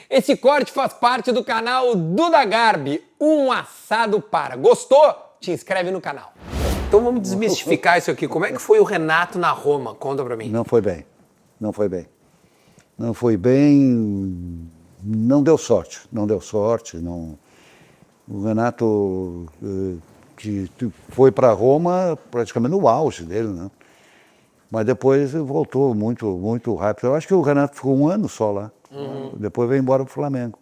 Esse corte faz parte do canal Duda Garbi, um assado para. Gostou? Te inscreve no canal. Então vamos desmistificar isso aqui. Como é que foi o Renato na Roma? Conta pra mim. Não foi bem. Não foi bem. Não foi bem. Não deu sorte. Não deu sorte. Não. O Renato que foi para Roma praticamente no auge dele, né? Mas depois voltou muito rápido. Eu acho que o Renato ficou um ano só lá. Depois veio embora pro Flamengo.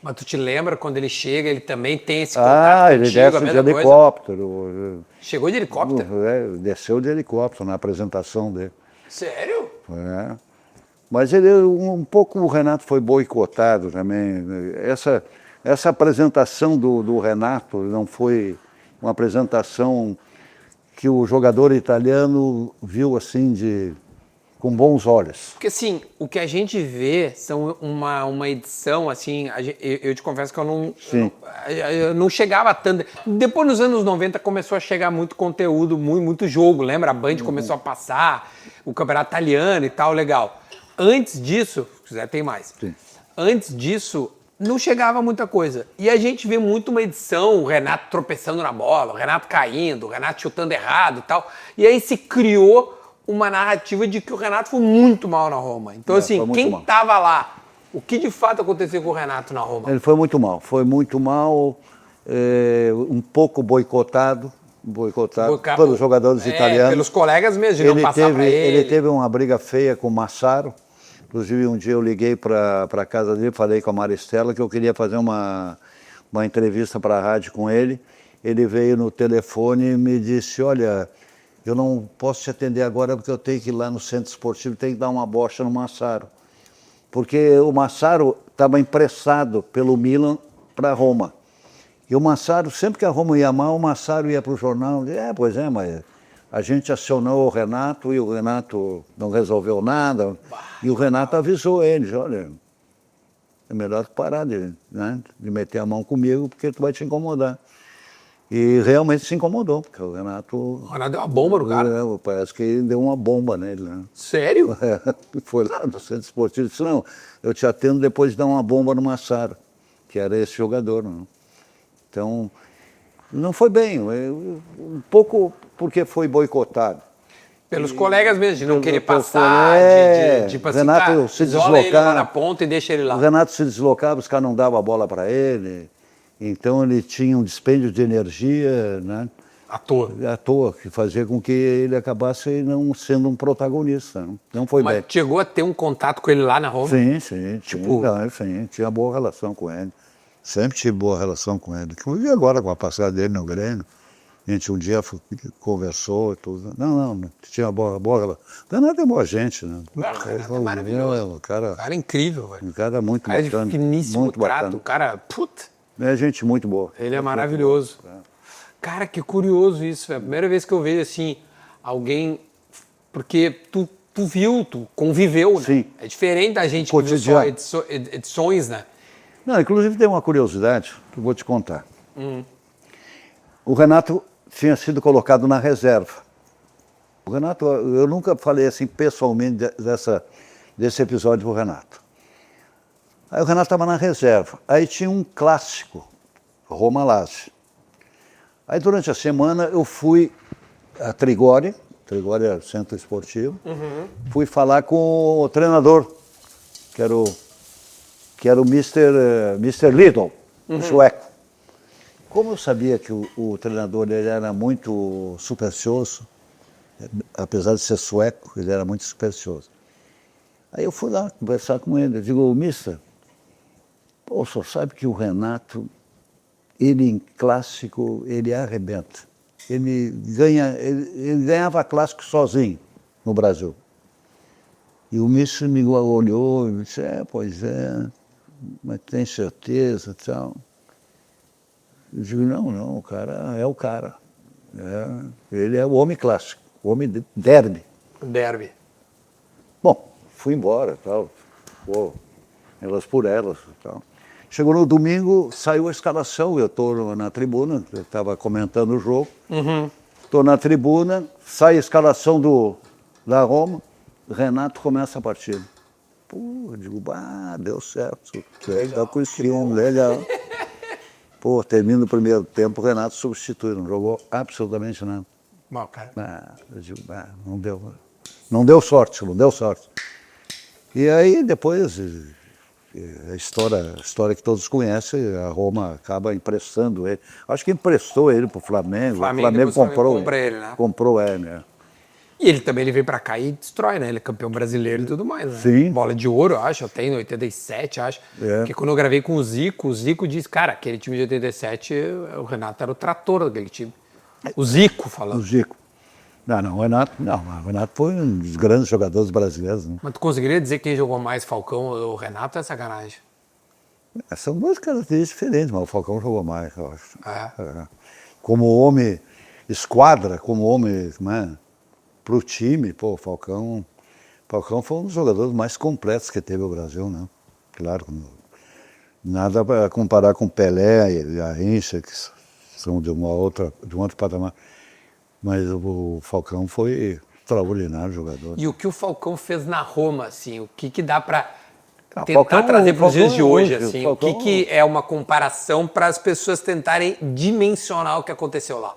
Mas tu te lembra quando ele chega, ele também tem esse contato ele contigo, desce de helicóptero. Coisa? Chegou de helicóptero? Desceu de helicóptero na apresentação dele. Sério? É. Mas ele, um pouco o Renato foi boicotado também. Essa apresentação do Renato não foi uma apresentação que o jogador italiano viu assim com bons olhos. Porque assim, o que a gente vê são uma edição, assim, eu te confesso que eu não chegava tanto. Depois nos anos 90 começou a chegar muito conteúdo, muito jogo, lembra? A Band começou a passar, o campeonato italiano e tal, legal. Antes disso, se quiser tem mais. Sim. Antes disso, não chegava muita coisa. E a gente vê muito uma edição, o Renato tropeçando na bola, o Renato caindo, o Renato chutando errado e tal. E aí se criou uma narrativa de que o Renato foi muito mal na Roma. Então, assim, quem estava lá, o que de fato aconteceu com o Renato na Roma? Ele foi muito mal, um pouco boicotado pelos jogadores italianos. Pelos colegas mesmo, de não passar para ele. Ele teve uma briga feia com o Massaro. Inclusive, um dia eu liguei para a casa dele, falei com a Maristela que eu queria fazer uma entrevista para a rádio com ele. Ele veio no telefone e me disse, olha, eu não posso te atender agora porque eu tenho que ir lá no centro esportivo, tenho que dar uma bocha no Massaro. Porque o Massaro estava emprestado pelo Milan para Roma. E o Massaro, sempre que a Roma ia mal, o Massaro ia para o jornal. Pois é, mas a gente acionou o Renato e o Renato não resolveu nada. E o Renato avisou eles, olha, é melhor parar de meter a mão comigo porque tu vai te incomodar. E realmente se incomodou, porque o Renato deu uma bomba no cara. Parece que deu uma bomba nele, né? Sério? Foi lá no centro esportivo e disse, não, eu te atendo depois de dar uma bomba no Massaro, que era esse jogador. Não? Então, não foi bem, um pouco porque foi boicotado. Pelos colegas mesmo, de não querer passar, de o Renato se deslocava, ele lá na ponta e deixa ele lá. O Renato se deslocava, os caras não davam a bola para ele. Então ele tinha um dispêndio de energia, né? À toa, que fazia com que ele acabasse não sendo um protagonista. Não foi bem. Mas chegou a ter um contato com ele lá na Roma? Sim. Tinha boa relação com ele. Sempre tive boa relação com ele. E agora com a passada dele no Grêmio, a gente um dia conversou e tudo. Não, tinha boa relação. Renato é boa gente, né? É maravilhoso. O cara é incrível, velho. Um cara muito bacana. É de finíssimo muito trato, bacana. o cara, puta. É gente muito boa. Ele é maravilhoso. Cara, que curioso isso, velho. Primeira vez que eu vejo, assim, alguém... Porque tu viu, tu conviveu, né? Sim. É diferente da gente que viu só edições, né? Não, inclusive tem uma curiosidade que eu vou te contar. O Renato tinha sido colocado na reserva. O Renato, eu nunca falei assim pessoalmente desse episódio pro Renato. Aí o Renato estava na reserva. Aí tinha um clássico, Roma-Lazio. Aí durante a semana eu fui a Trigori é centro esportivo, fui falar com o treinador, que era o Mr. Lidl, o sueco. Como eu sabia que o treinador ele era muito supersticioso, apesar de ser sueco, ele era muito supersticioso. Aí eu fui lá conversar com ele, eu digo, mister, o senhor sabe que o Renato, ele em clássico, ele arrebenta. Ele ganhava clássico sozinho no Brasil. E o mister me olhou e disse, pois é, mas tem certeza e tal. Eu digo, não, o cara é o cara. Ele é o homem clássico, o homem de derby. Derby. Bom, fui embora, tal, elas por elas e tal. Chegou no domingo, saiu a escalação, eu estou na tribuna, eu estava comentando o jogo, estou na tribuna, sai a escalação da Roma, Renato começa a partida. Pô, eu digo, deu certo. Legal com esse homem, legal. Pô, termina o primeiro tempo, o Renato substitui, não jogou absolutamente nada. Bom, cara. Eu digo, não deu. Não deu sorte, não deu sorte. E aí depois, a história que todos conhecem, a Roma acaba emprestando ele. Acho que emprestou ele para o Flamengo. O Flamengo comprou ele, né? Comprou ele, né? E ele veio pra cá e destrói, né? Ele é campeão brasileiro e tudo mais, né? Sim. Bola de ouro, eu acho, até em 87, acho. Porque quando eu gravei com o Zico disse, cara, aquele time de 87, o Renato era o trator daquele time. O Zico falando. O Zico. O Renato foi um dos grandes jogadores brasileiros. Né? Mas tu conseguiria dizer quem jogou mais, Falcão ou o Renato? É sacanagem. São duas características diferentes, mas o Falcão jogou mais, eu acho. É. Como homem, esquadra, como homem, para o time, pô, o Falcão foi um dos jogadores mais completos que teve o Brasil, né? Claro, nada para comparar com Pelé e a Garrincha, que são de um outro patamar. Mas o Falcão foi extraordinário jogador. E o que o Falcão fez na Roma, assim, o que dá para tentar trazer para os dias de hoje, assim, o que é uma comparação para as pessoas tentarem dimensionar o que aconteceu lá?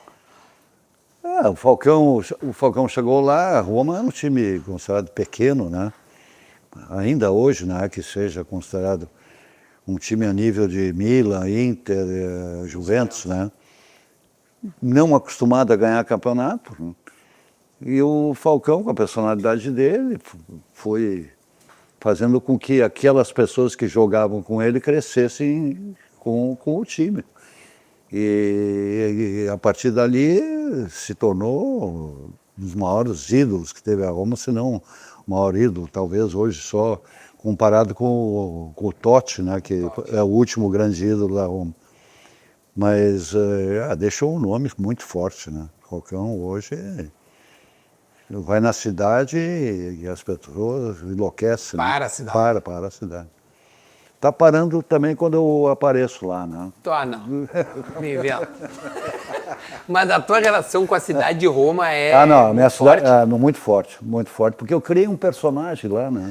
O Falcão chegou lá, a Roma é um time considerado pequeno, né? Ainda hoje, não é que seja considerado um time a nível de Milan, Inter, Juventus, né? Não acostumado a ganhar campeonato. Né? E o Falcão, com a personalidade dele, foi fazendo com que aquelas pessoas que jogavam com ele crescessem com o time. E a partir dali se tornou um dos maiores ídolos que teve a Roma, se não o maior ídolo, talvez hoje só comparado com o Totti, né, que é o último grande ídolo da Roma. Mas deixou um nome muito forte, né? Falcão hoje vai na cidade e as pessoas enlouquecem. Para né? a cidade. Para a cidade. Tá parando também quando eu apareço lá, né? Não. Me vendo. Mas a tua relação com a cidade de Roma é Minha cidade forte? muito forte, porque eu criei um personagem lá, né?